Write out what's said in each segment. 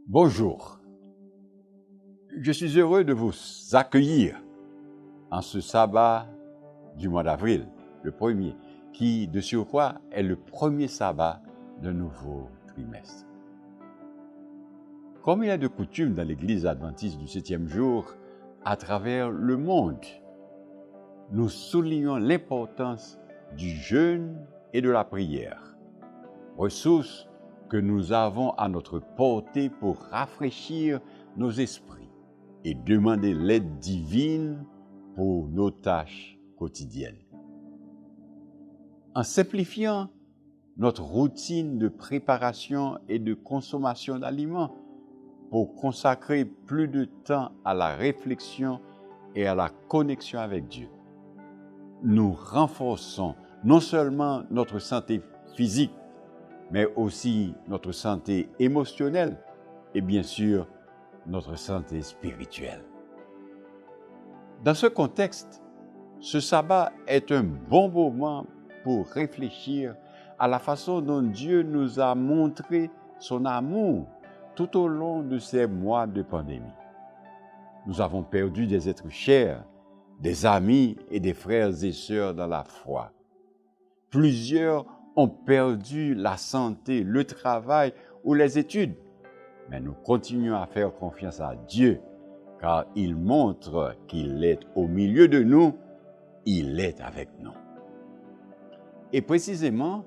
Bonjour, je suis heureux de vous accueillir en ce sabbat du mois d'avril, le premier, qui de surcroît est le premier sabbat d'un nouveau trimestre. Comme il est de coutume dans l'Église adventiste du 7e jour, à travers le monde, nous soulignons l'importance du jeûne et de la prière, ressources que nous avons à notre portée pour rafraîchir nos esprits et demander l'aide divine pour nos tâches quotidiennes. En simplifiant notre routine de préparation et de consommation d'aliments pour consacrer plus de temps à la réflexion et à la connexion avec Dieu, nous renforçons non seulement notre santé physique, mais aussi notre santé émotionnelle et bien sûr notre santé spirituelle. Dans ce contexte, ce sabbat est un bon moment pour réfléchir à la façon dont Dieu nous a montré son amour tout au long de ces mois de pandémie. Nous avons perdu des êtres chers, des amis et des frères et sœurs dans la foi. Plusieurs ont perdu la santé, le travail ou les études. Mais nous continuons à faire confiance à Dieu, car il montre qu'il est au milieu de nous, il est avec nous. Et précisément,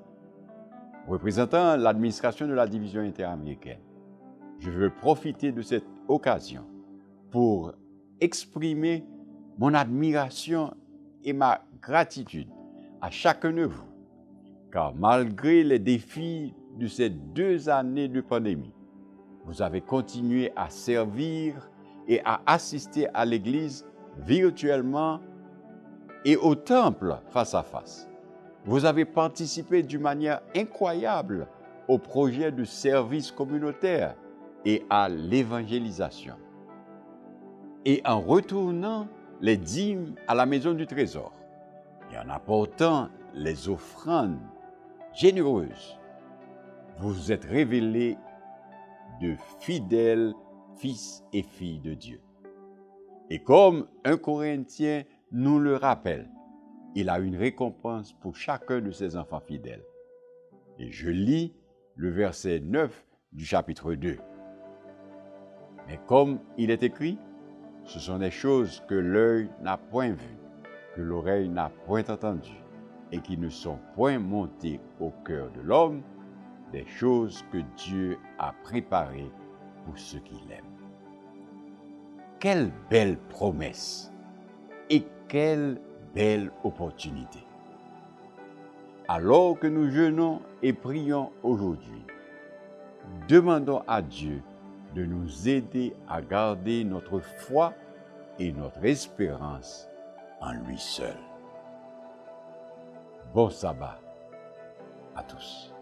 représentant l'administration de la division interaméricaine, je veux profiter de cette occasion pour exprimer mon admiration et ma gratitude à chacun de vous. Car malgré les défis de ces 2 années de pandémie, vous avez continué à servir et à assister à l'Église virtuellement et au temple face à face. Vous avez participé d'une manière incroyable au projet de service communautaire et à l'évangélisation. Et en retournant les dîmes à la maison du trésor et en apportant les offrandes généreuse, vous vous êtes révélés de fidèles fils et filles de Dieu. Et comme 1 Corinthiens nous le rappelle, il a une récompense pour chacun de ses enfants fidèles. Et je lis le verset 9 du chapitre 2. Mais comme il est écrit, ce sont des choses que l'œil n'a point vues, que l'oreille n'a point entendues, et qui ne sont point montées au cœur de l'homme, des choses que Dieu a préparées pour ceux qui l'aiment. Quelle belle promesse et quelle belle opportunité. Alors que nous jeûnons et prions aujourd'hui, demandons à Dieu de nous aider à garder notre foi et notre espérance en lui seul. Bon sabbat à tous.